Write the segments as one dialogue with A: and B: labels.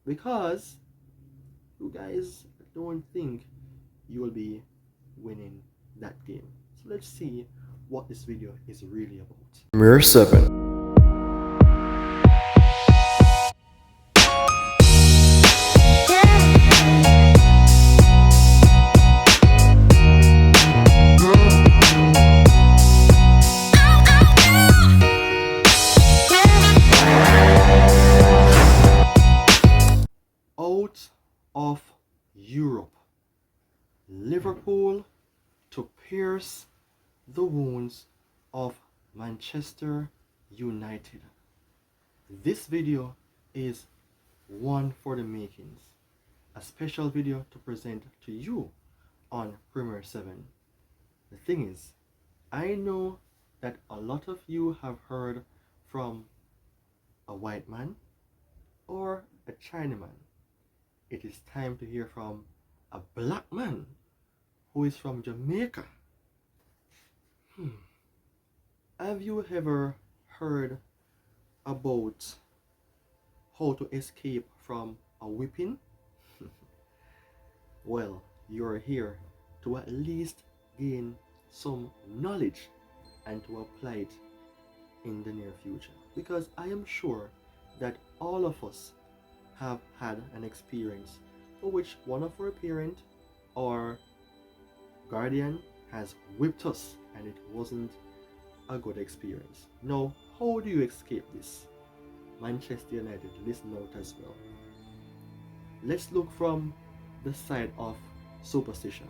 A: because you guys don't think you will be winning that game. So let's see what this video is really about.
B: Mirror 7.
A: Out of Europe, Liverpool to pierce the wounds of Manchester United. This video is one for the makings, a special video to present to you on Premier 7. The thing is, I know that a lot of you have heard from a white man or a Chinaman. It is time to hear from a black man who is from Jamaica. Have you ever heard about how to escape from a whipping? Well, you're here to at least gain some knowledge and to apply it in the near future, because I am sure that all of us have had an experience for which one of our parent or guardian has whipped us and it wasn't a good experience. Now, how do you escape this? Manchester United, listen out as well. Let's look from the side of superstition.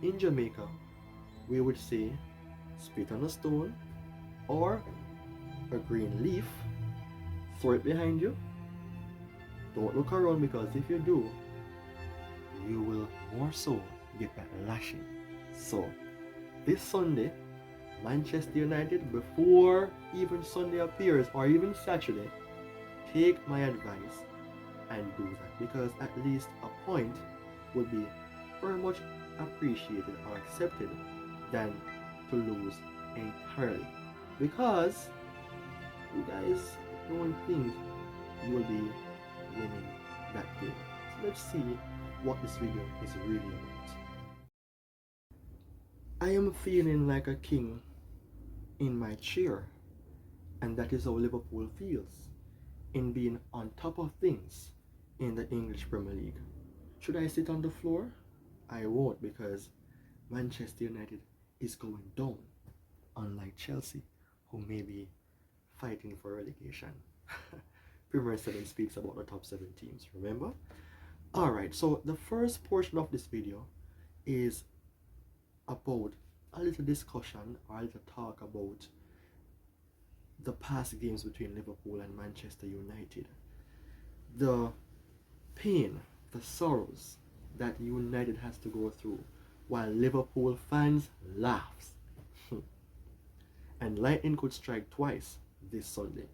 A: In Jamaica, we would say spit on a stone or a green leaf, throw it behind you. Don't look around, because if you do, you will more so get that lashing. So, this Sunday, Manchester United, before even Sunday appears or even Saturday, take my advice and do that, because at least a point would be very much appreciated or accepted than to lose entirely, because you guys don't think you will be winning that game. So let's see what this video is really about. I am feeling like a king in my chair, and that is how Liverpool feels in being on top of things in the English Premier League. Should I sit on the floor? I won't, because Manchester United is going down, unlike Chelsea, who may be fighting for relegation. Premier 7 speaks about the top 7 teams, remember? Alright, so the first portion of this video is about a little discussion or a little talk about the past games between Liverpool and Manchester United. The pain, the sorrows that United has to go through while Liverpool fans laughs. And lightning could strike twice this Sunday.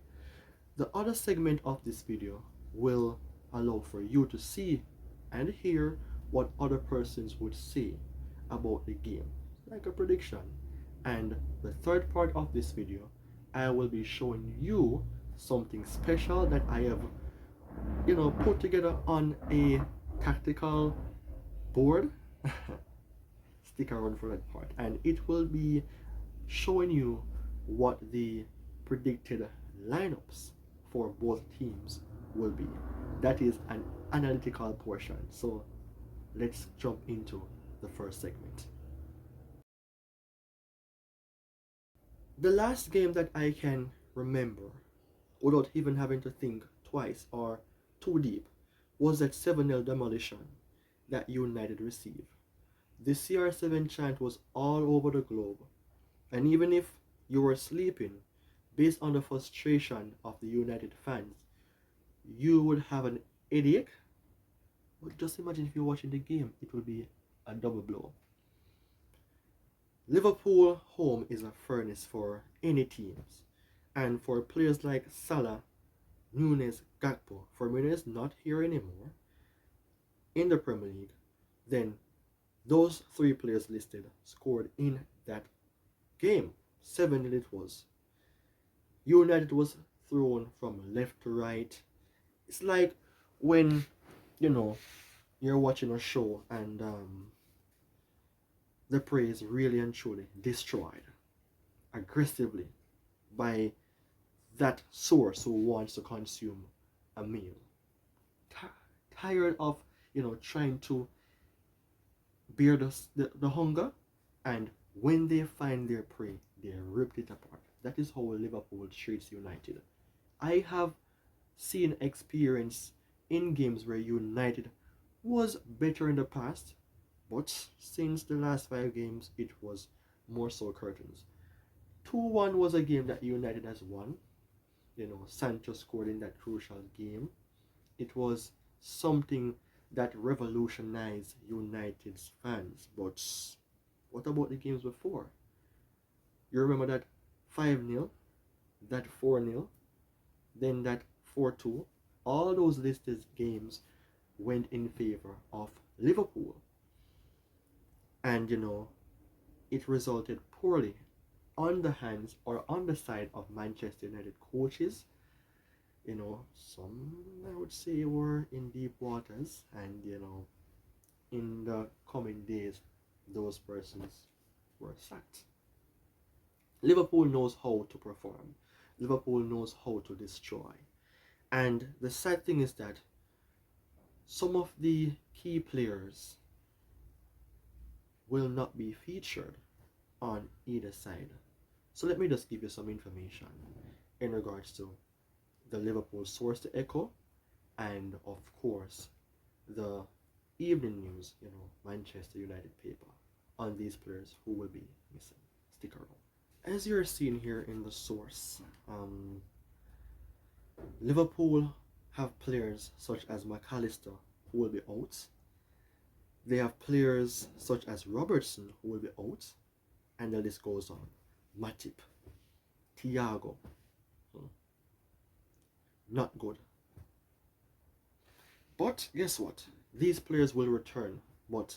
A: The other segment of this video will allow for you to see and hear what other persons would say about the game, like a prediction. And the third part of this video, I will be showing you something special that I have, put together on a tactical board. Stick around for that part, and it will be showing you what the predicted lineups for both teams will be. That is an analytical portion. So let's jump into the first segment. The last game that I can remember without even having to think twice or too deep was that 7-0 demolition that United received. The CR7 chant was all over the globe, and even if you were sleeping, based on the frustration of the United fans, you would have an headache. But just imagine if you're watching the game, it will be a double blow. Liverpool home is a furnace for any teams, and for players like Salah, Nunes, Gakpo, Firmino not here anymore in the Premier League, then those 3 players listed scored in that game. 7-0 it was. United was thrown from left to right. It's like when you know, you're watching a show and the prey is really and truly destroyed aggressively by that source who wants to consume a meal. Tired of, trying to bear the hunger, and when they find their prey, they rip it apart. That is how Liverpool treats United. I have seen experience in games where United was better in the past, but since the last 5 games, it was more so curtains. 2-1 was a game that United has won. Sancho scored in that crucial game. It was something that revolutionized United's fans. But what about the games before? You remember that 5-0, that 4-0, then that 4-2? All those listed games went in favor of Liverpool. And it resulted poorly on the hands or on the side of Manchester United coaches. Some I would say were in deep waters, and in the coming days, those persons were sacked. Liverpool knows how to perform. Liverpool knows how to destroy. And the sad thing is that some of the key players will not be featured on either side. So let me just give you some information in regards to the Liverpool source to echo, and of course the evening news, Manchester United paper, on these players who will be missing. Stick around. As you're seeing here in the source, Liverpool have players such as McAllister who will be out. They have players such as Robertson who will be out, and the list goes on. Matip, Thiago, not good. But guess what? These players will return, but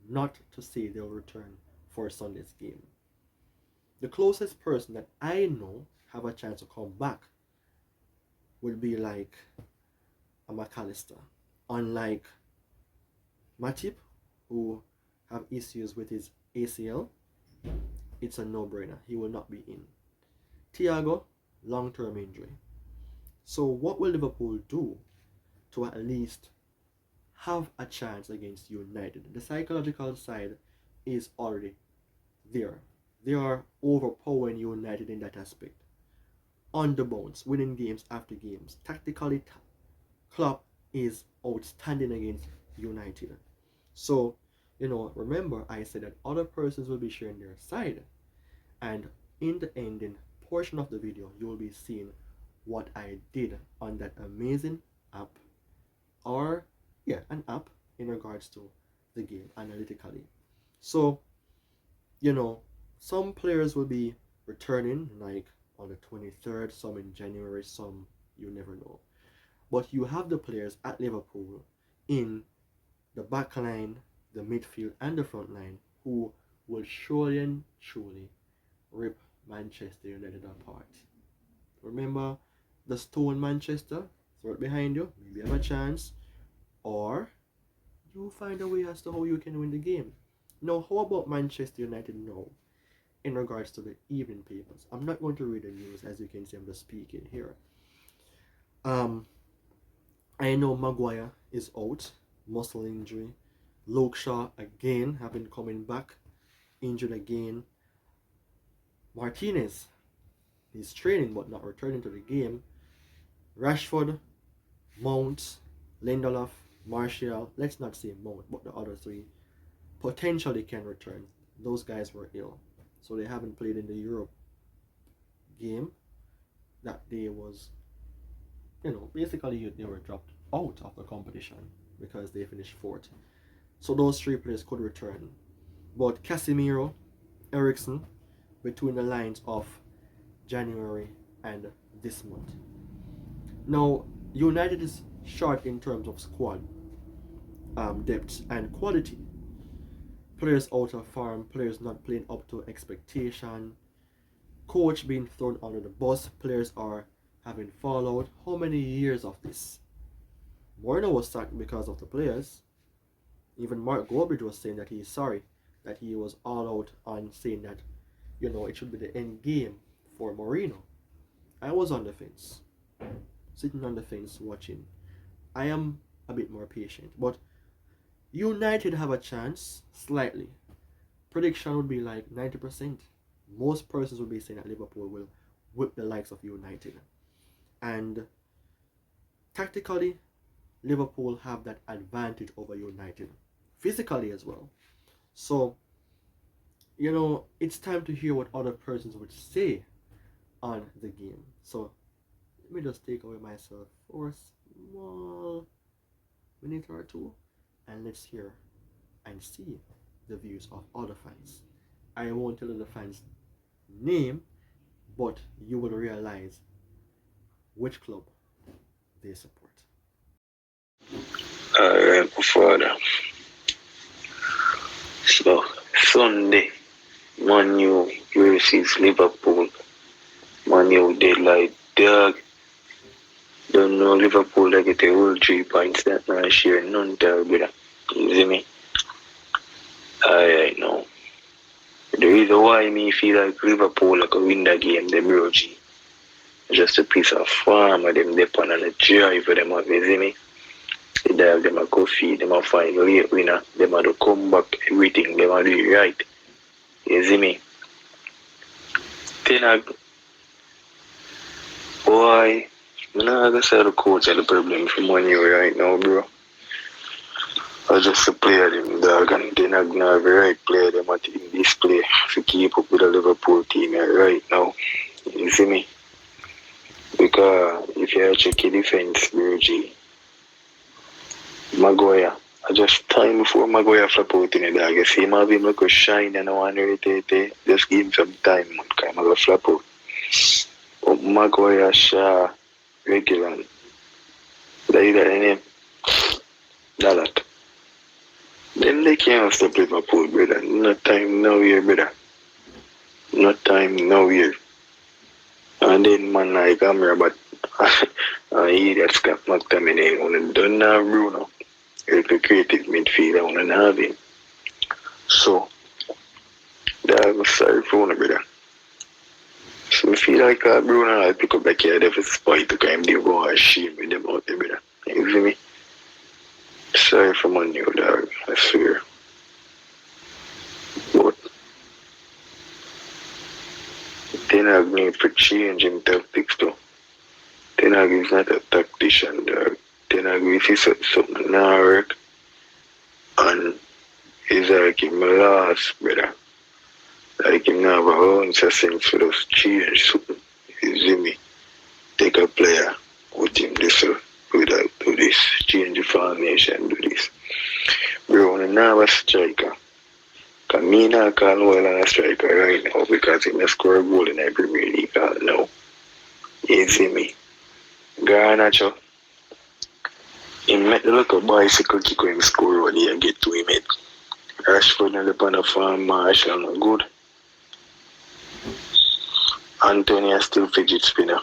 A: not to say they'll return for Sunday's game. The closest person that I know have a chance to come back would be like a McAllister. Unlike Matip, who have issues with his ACL, it's a no-brainer. He will not be in. Thiago, long-term injury. So what will Liverpool do to at least have a chance against United? The psychological side is already there. They are overpowering United in that aspect. On the bounce, winning games after games. Tactically, Klopp is outstanding against United. So, remember I said that other persons will be sharing their side. And in the ending portion of the video, you will be seeing what I did on that amazing app, an app in regards to the game analytically. So, some players will be returning like on the 23rd, some in January, some you never know. But you have the players at Liverpool in the back line, the midfield, and the front line who will surely and truly rip Manchester United apart. Remember the stone Manchester? Throw it behind you, maybe have a chance, or you find a way as to how you can win the game. Now, how about Manchester United now in regards to the evening papers? I'm not going to read the news, as you can see, I'm just speaking here. I know Maguire is out, muscle injury. Luke Shaw again have been coming back, injured again. Martinez, he's training but not returning to the game. Rashford, Mount, Lindelof, Martial, let's not say Mount, but the other three potentially can return. Those guys were ill, so they haven't played in the Europe game. That day was, basically they were dropped out of the competition because they finished fourth. So those three players could return. But Casemiro, Eriksen, between the lines of January and this month. Now, United is short in terms of squad depth and quality. Players out of form, players not playing up to expectation, coach being thrown under the bus, players are having fallout. How many years of this? Mourinho was sacked because of the players. Even Mark Goldbridge was saying that he is sorry, that he was all out on saying that, it should be the end game for Mourinho. I was on the fence, sitting on the fence watching. I am a bit more patient, but United have a chance, slightly. Prediction would be like 90%. Most persons would be saying that Liverpool will whip the likes of United. And tactically, Liverpool have that advantage over United. Physically as well. So, it's time to hear what other persons would say on the game. So, let me just take away myself for a small minute or two, and let's hear and see the views of other fans. I won't tell you the fans' name, but you will realize which club they support.
B: Alright, my father. So, Sunday, Man U versus Liverpool. Man U dead like dog. Don't know Liverpool they get the whole 3 points that man share none tell brother. You see me? Alright now. The reason why me feel like Liverpool like win that game, the bro G. Just a piece of farm of them depend on the drive for them have, you see me? The dog them a go feed, them a find late winner, them a do come back, everything, them a do it right. You see me? Then boy, I'm not gonna say the coach are the problem for money right now, bro. I just a player them dog and then I have the right player them at in this play to keep up with the Liverpool team right now. You see me? Because if you check your defense, bro G, Maguire. I just time before Maguire flip out in the dog. You see him have him look a shine and I want to irritate. Just give him some time, man. Because I'm going to flip out. But Maguire, Shaw, regular. That is the name. That. Then they can't stop Liverpool, brother. No time, no here, brother. No time, no here. And then man like Amrabat, he that Scott McTominay, when don't have Bruno. Like a creative midfielder, when I have him. So, that was sorry for one, brother. So I feel like Bruno I pick up the kid if it's spite to come they go and shame with them out there, brother. You feel me? Sorry for my new dog, I swear. But Ten Hag need for changing tactics too. Ten Hag is not a tactician, dog. Ten Hag if he said something not work and he's like him last, brother. Like him now have a own sense for those change something. You see me? Take a player with him this without do this, change the formation, do this. Bro, when I have a striker, because me not call well on a striker right now because he may score a goal in the Premier League now. You see me? Garnacho, he make the look of bicycle kick when he score when he get to him. Rashford and the on the farm, Marshall not good. Anthony still fidget spinner.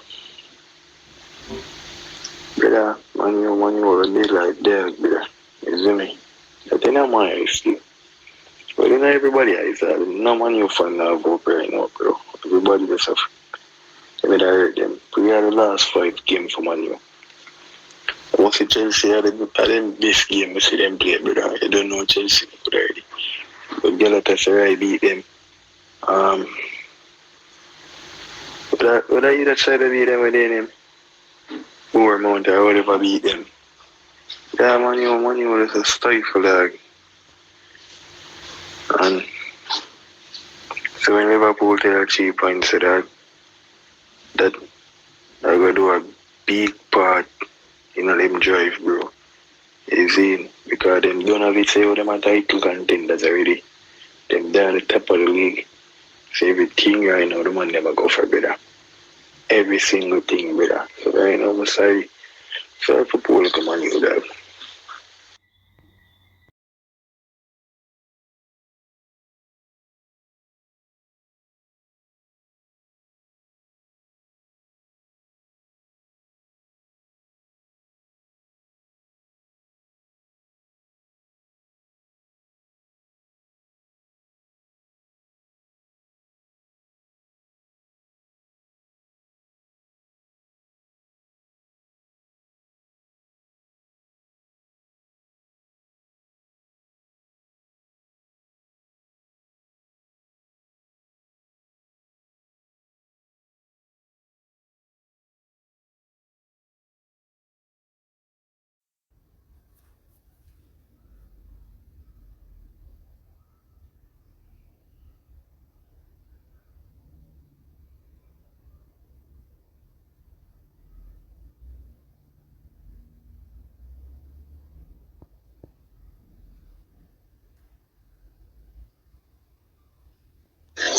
B: Brother, man, you will be like that, brother. You see me? I think I'm my still. But you know everybody is no man you fan now go right now, bro. Everybody just have I mean I heard them. We had the last 5 games for Man U. Once the Chelsea had them best game we see them play, brother. I don't know Chelsea good already. But Galatasaray beat them. What are you that side of beat them with them? Bournemouth or whatever beat them. Yeah, Man U was a stifle dog. And so when Liverpool take a 3 points to that I gotta do a big part in them drive, bro. You see, because them don't have it say them a title contenders already. Them down at the top of the league. So everything right now, the man never go for better. Every single thing, brother. So right now, I'm sorry. Sorry for Paul come on you, dog.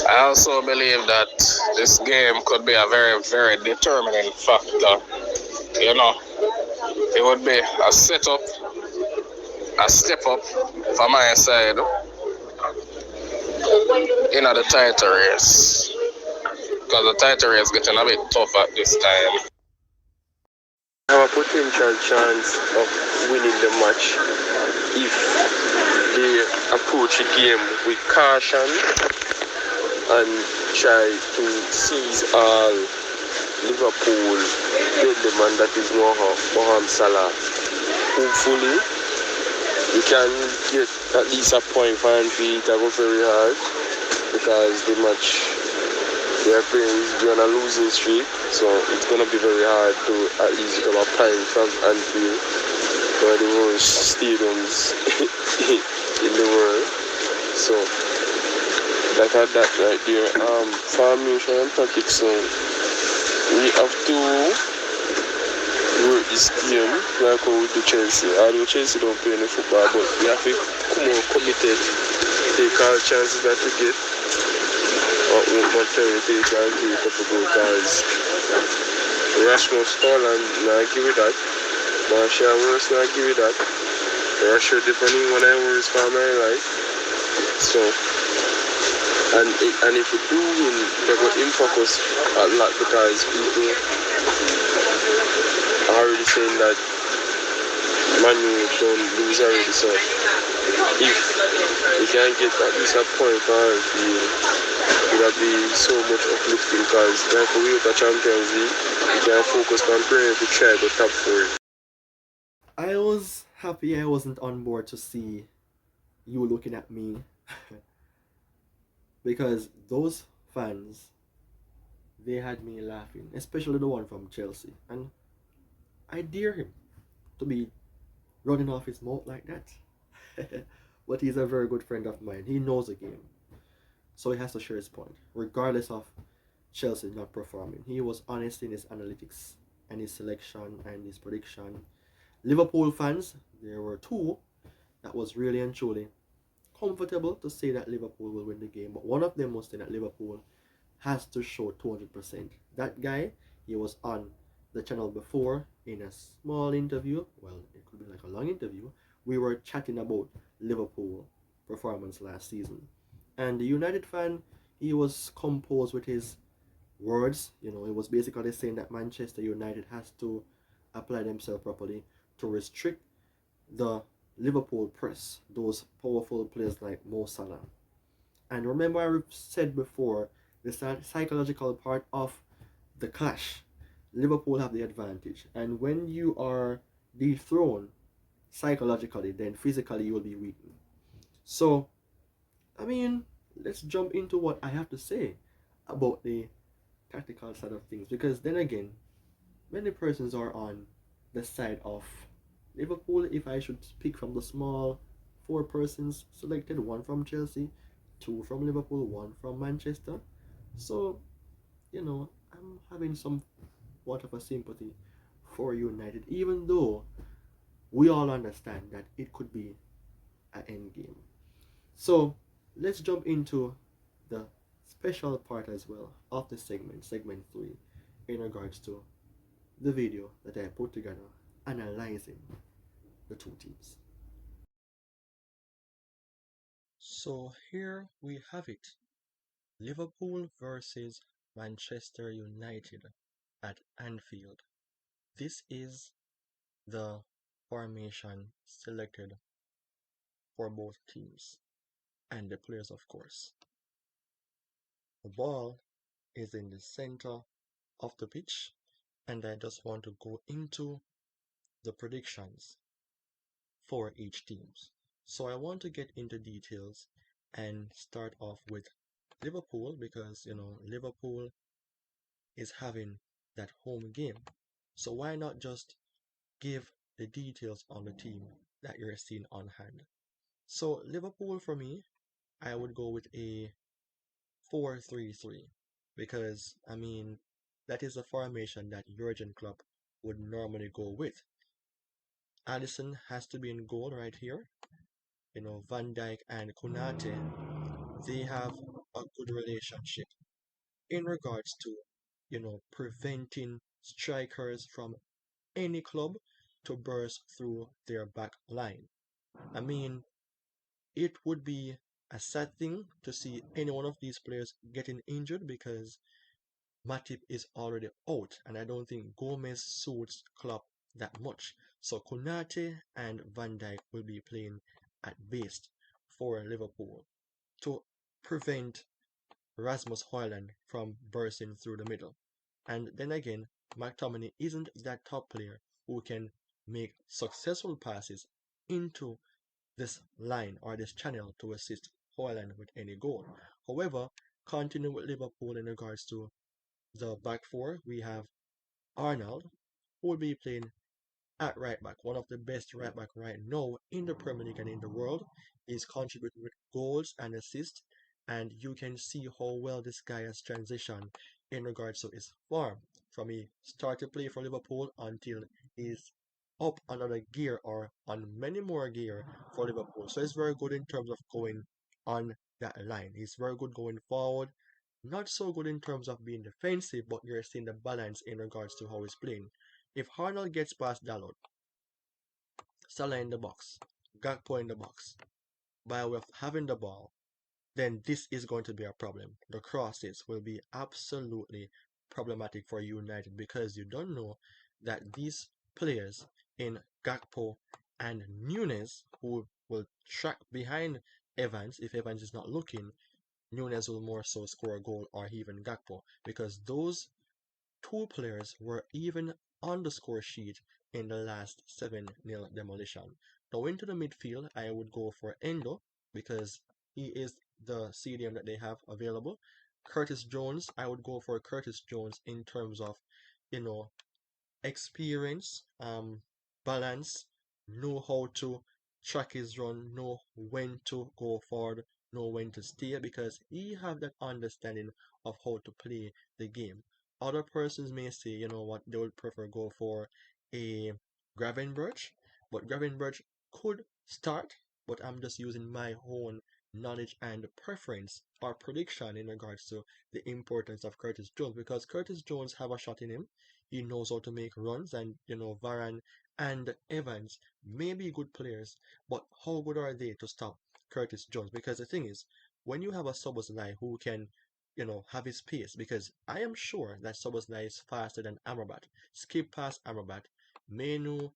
C: I also believe that this game could be a very, very determining factor. You know, it would be a setup, a step up for my side in the title race. Because the title race is getting a bit tough at this time.
D: Have a potential chance of winning the match if they approach the game with caution and try to seize all Liverpool deadly man that is Mohamed Salah. Hopefully, we can get at least a point for Anfield. It go very hard because the match they are playing is on a losing streak, so it's gonna be very hard to at least get a point from Anfield, one of the worst stadiums in the world. So that right there. Formation and tactics. So we have to work this game like how we do Chelsea. Although Chelsea don't play any football, but we have to come more committed, take all chances that we get. But take and give it up a go because Rasmus Holland not give it that. Marshall Works not give it that. Russia depending on I works for my life. So and if we do win, they go in focus a lot because people are already saying that Manu don't lose already. So if we can get at least a point on it would be so much uplifting because like we with the Champions League, we can focus on praying to try the top four.
A: I was happy I wasn't on board to see you looking at me because those fans, they had me laughing, especially the one from Chelsea, and I dare him to be running off his mouth like that. But he's a very good friend of mine. He knows the game, so he has to share his point, regardless of Chelsea not performing. He was honest in his analytics and his selection and his prediction. Liverpool fans, there were two that was really and truly comfortable to say that Liverpool will win the game, but one of them was saying that Liverpool has to show 200%. That guy, he was on the channel before in a small interview. Well, it could be like a long interview. We were chatting about Liverpool performance last season. And the United fan, he was composed with his words. You know, it was basically saying that Manchester United has to apply themselves properly to restrict the Liverpool press, those powerful players like Mo Salah. And remember, I said before, the psychological part of the clash, Liverpool have the advantage. And when you are dethroned psychologically, then physically you will be weakened. So, I mean, let's jump into what I have to say about the tactical side of things. Because then again, many persons are on the side of Liverpool. If I should pick from the small four persons selected, one from Chelsea, two from Liverpool, one from Manchester. So, you know, I'm having somewhat of a sympathy for United, even though we all understand that it could be an end game. So let's jump into the special part as well of the segment 3, in regards to the video that I put together analyzing the two teams. So here we have it. Liverpool versus Manchester United at Anfield. This is the formation selected for both teams and the players, of course. The ball is in the center of the pitch, and I just want to go into the predictions for each team. So I want to get into details and start off with Liverpool because, you know, Liverpool is having that home game. So why not just give the details on the team that you're seeing on hand? So Liverpool, for me, I would go with a 4-3-3 because, I mean, that is a formation that Jurgen Klopp would normally go with. Alisson has to be in goal right here. You know, Van Dijk and Konate, they have a good relationship in regards to, preventing strikers from any club to burst through their back line. I mean, it would be a sad thing to see any one of these players getting injured because Matip is already out, and I don't think Gomez suits Klopp that much. So Konate and Van Dijk will be playing at base for Liverpool to prevent Rasmus Højlund from bursting through the middle. And then again, McTominay isn't that top player who can make successful passes into this line or this channel to assist Højlund with any goal. However, continue with Liverpool in regards to the back four. We have Arnold, who will be playing at right back, one of the best right back right now in the Premier League and in the world. He's contributing with goals and assists, and you can see how well this guy has transitioned in regards to his form from he started play for Liverpool until he's up another gear or on many more gear for Liverpool. So he's very good in terms of going on that line. He's very good going forward. Not so good in terms of being defensive, but you're seeing the balance in regards to how he's playing. If Arnold gets past Dalot, Salah in the box, Gakpo in the box, by way of having the ball, then this is going to be a problem. The crosses will be absolutely problematic for United because you don't know that these players in Gakpo and Nunes, who will track behind Evans if Evans is not looking, Nunes will more so score a goal or even Gakpo because those two players were even on the score sheet in the last 7-0 demolition. Now into the midfield, I would go for Endo because he is the CDM that they have available. Curtis Jones, I would go for Curtis Jones in terms of, experience, balance, know how to track his run, know when to go forward, know when to stay because he have that understanding of how to play the game. Other persons may say, you know what, they would prefer go for a Gravenberch, but Gravenberch could start, but I'm just using my own knowledge and preference or prediction in regards to the importance of Curtis Jones because Curtis Jones have a shot in him. He knows how to make runs, and Varane and Evans may be good players, but how good are they to stop Curtis Jones? Because the thing is, when you have a Szoboszlai who can, have his pace, because I am sure that Szoboszlai is faster than Amrabat. Skip past Amrabat. Menu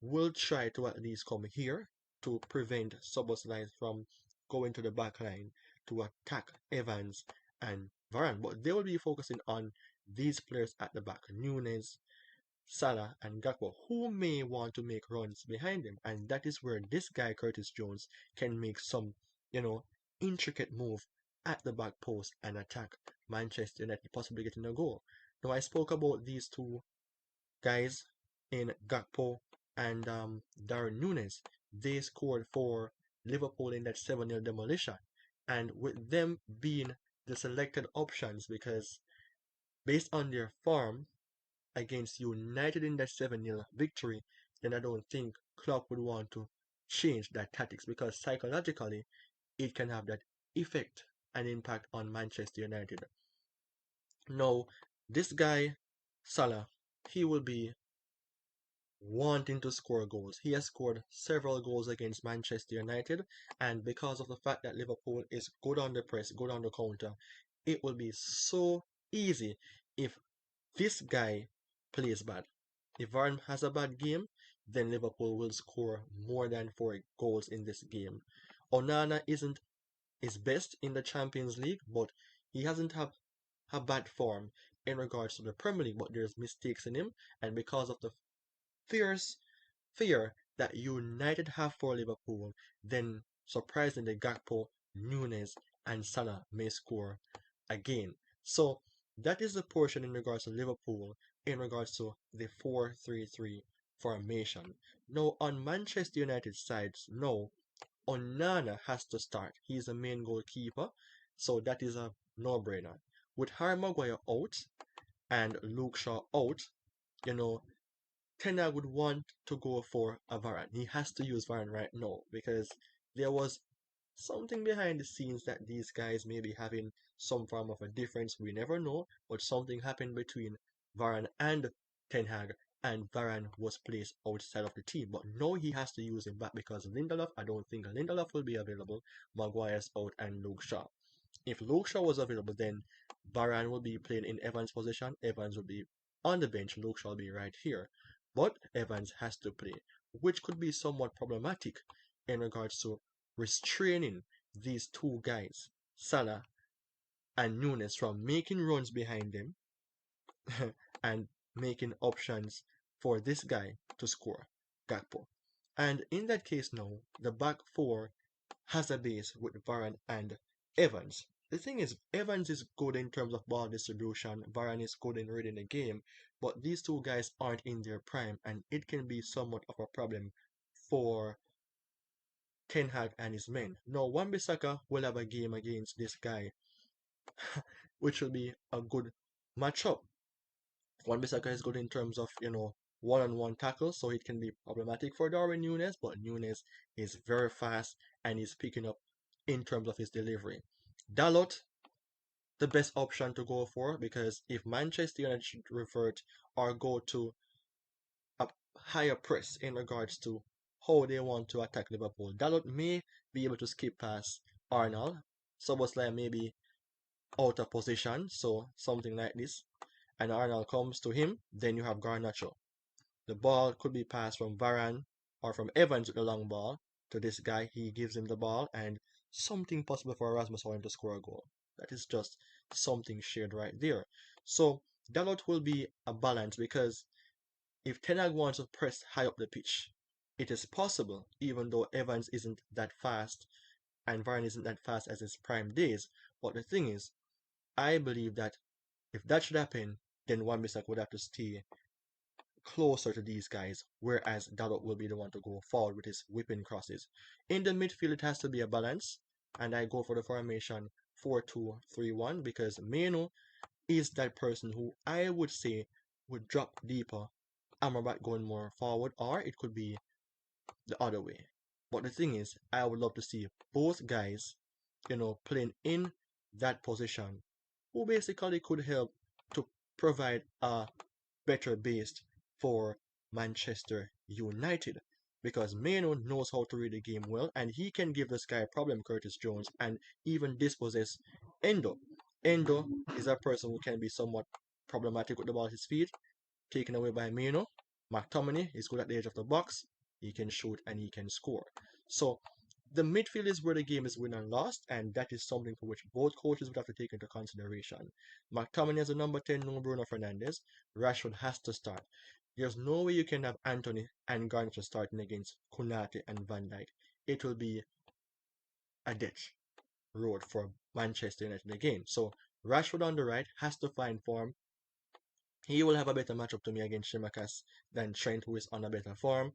A: will try to at least come here to prevent Szoboszlai from going to the back line to attack Evans and Varane. But they will be focusing on these players at the back, Nunes, Salah, and Gakpo, who may want to make runs behind him. And that is where this guy, Curtis Jones, can make some, intricate move at the back post and attack Manchester United, possibly getting a goal. Now, I spoke about these two guys in Gakpo and Darren Nunes. They scored for Liverpool in that 7-0 demolition. And with them being the selected options, because based on their form against United in that 7-0 victory, then I don't think Klopp would want to change that tactics because psychologically it can have that effect and impact on Manchester United. Now, this guy, Salah, he will be wanting to score goals. He has scored several goals against Manchester United, and because of the fact that Liverpool is good on the press, good on the counter, it will be so easy if this guy plays bad. If Varane has a bad game, then Liverpool will score more than 4 goals in this game. Onana isn't his best in the Champions League, but he hasn't had a bad form in regards to the Premier League, but there's mistakes in him, and because of the fierce fear that United have for Liverpool, then surprisingly Gakpo, Nunes, and Salah may score again. So that is the portion in regards to Liverpool in regards to the 4-3-3 formation. Now on Manchester United sides, no, Onana has to start. He's the main goalkeeper, so that is a no-brainer. With Harry Maguire out and Luke Shaw out, Ten Hag would want to go for a Varane. He has to use Varane right now because there was something behind the scenes that these guys may be having some form of a difference. We never know, but something happened between Varane and Ten Hag, and Varane was placed outside of the team. But now he has to use him back because Lindelof, I don't think Lindelof will be available. Maguire's out and Luke Shaw. If Luke Shaw was available, then Varane will be playing in Evans' position. Evans will be on the bench. Luke Shaw will be right here. But Evans has to play, which could be somewhat problematic in regards to restraining these two guys, Salah and Nunes, from making runs behind them and making options for this guy to score, Gakpo. And in that case now, the back four has a base with Varane and Evans. The thing is, Evans is good in terms of ball distribution, Varane is good in reading the game, but these two guys aren't in their prime, and it can be somewhat of a problem for Ten Hag and his men. Now, Wan-Bissaka will have a game against this guy, which will be a good matchup. Wan-Bissaka is good in terms of, one-on-one tackles, so it can be problematic for Darwin Nunes, but Nunes is very fast and is picking up in terms of his delivery. Dalot, the best option to go for, because if Manchester United should revert or go to a higher press in regards to how they want to attack Liverpool, Dalot may be able to skip past Arnold. Szoboszlai may be out of position, so something like this, and Arnold comes to him, then you have Garnacho. The ball could be passed from Varane or from Evans with the long ball to this guy. He gives him the ball, and something possible for Rasmus Højlund to score a goal. That is just something shared right there. So Dalot will be a balance, because if Ten Hag wants to press high up the pitch, it is possible, even though Evans isn't that fast and Varane isn't that fast as his prime days. But the thing is, I believe that if that should happen, then Wan-Bissaka would have to stay closer to these guys, whereas Dalot will be the one to go forward with his whipping crosses. In the midfield, it has to be a balance, and I go for the formation 4-2-3-1, because Meno is that person who I would say would drop deeper, Amrabat going more forward, or it could be the other way. But the thing is, I would love to see both guys, playing in that position, who basically could help to provide a better base for Manchester United. Because Meno knows how to read the game well, and he can give this guy a problem, Curtis Jones, and even dispossess Endo. Endo is a person who can be somewhat problematic with the ball at his feet, taken away by Meno. McTominay is good at the edge of the box. He can shoot and he can score. So the midfield is where the game is won and lost, and that is something for which both coaches would have to take into consideration. McTominay as a number 10, no Bruno Fernandes. Rashford has to start. There's no way you can have Anthony and Garnacho starting against Konate and Van Dijk. It will be a death road for Manchester United again. So Rashford on the right has to find form. He will have a better matchup to me against Shimakas than Trent, who is on a better form.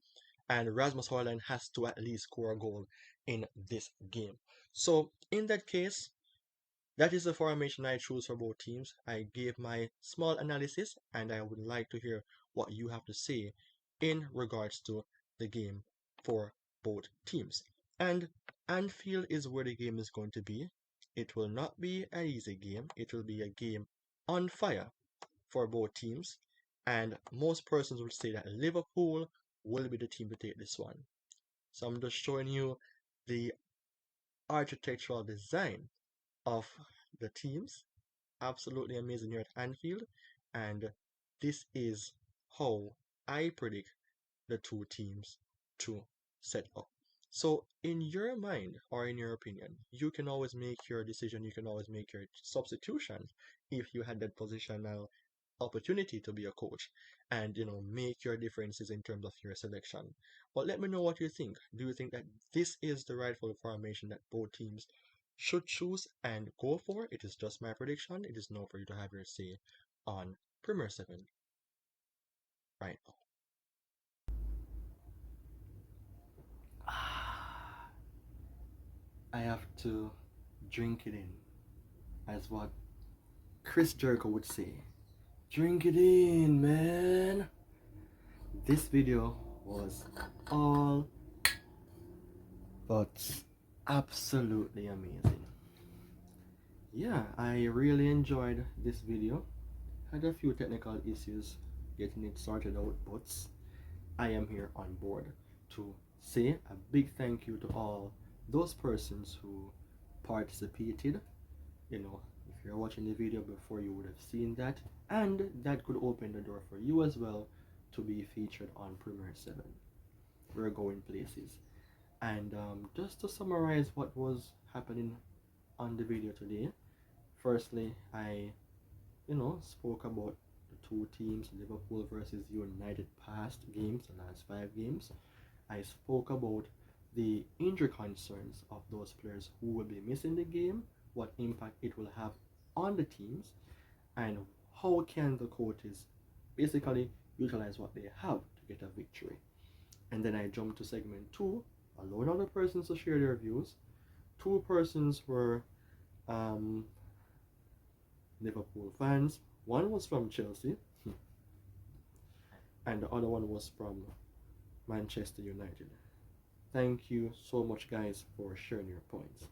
A: And Rasmus Højlund has to at least score a goal in this game. So in that case, that is the formation I choose for both teams. I gave my small analysis, and I would like to hear what you have to say in regards to the game for both teams. And Anfield is where the game is going to be. It will not be an easy game. It will be a game on fire for both teams. And most persons would say that Liverpool will be the team to take this one. So I'm just showing you the architectural design of the teams. Absolutely amazing here at Anfield, and this is how I predict the two teams to set up. So in your mind, or in your opinion, you can always make your decision, you can always make your substitution if you had that positional opportunity to be a coach, and make your differences in terms of your selection. But let me know what you think. Do you think that this is the rightful formation that both teams should choose and go for? It is just my prediction. It is now for you to have your say on Premier 7 right now. I have to drink it in, as what Chris Jericho would say. Drink it in, man. This video was all but absolutely amazing. Yeah, I really enjoyed this video. Had a few technical issues getting it sorted out, but I am here on board to say a big thank you to all those persons who participated. You know, if you're watching the video before, you would have seen that, and that could open the door for you as well to be featured on Premier 7. We're going places. And just to summarize what was happening on the video today, firstly, I spoke about the two teams, Liverpool versus United past games, the last 5 games. I spoke about the injury concerns of those players who will be missing the game, what impact it will have on the teams, and how can the coaches basically utilize what they have to get a victory. And then I jumped to segment 2, allowing other persons to share their views. 2 persons were Liverpool fans. One was from Chelsea, and the other one was from Manchester United. Thank you so much, guys, for sharing your points.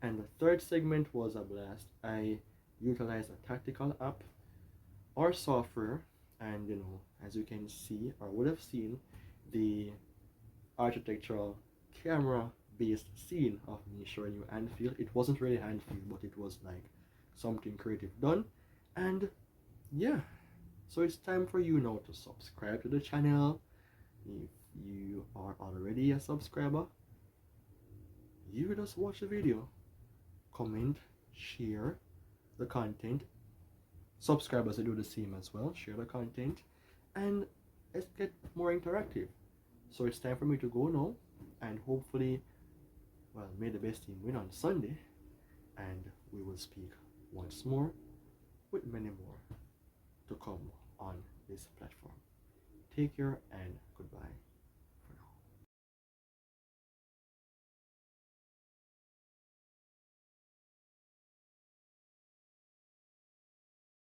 A: And the third segment was a blast. I utilized a tactical app or software, and as you can see or would have seen, the architectural camera based scene of me showing you Anfield. It wasn't really Anfield, but it was like something creative done. And yeah, so it's time for you now to subscribe to the channel. If you are already a subscriber, you just watch the video, comment, share the content. Subscribers do the same as well, share the content, and let's get more interactive. So it's time for me to go now, and hopefully, well, may the best team win on Sunday, and we will speak once more with many more to come on this platform. Take care and goodbye.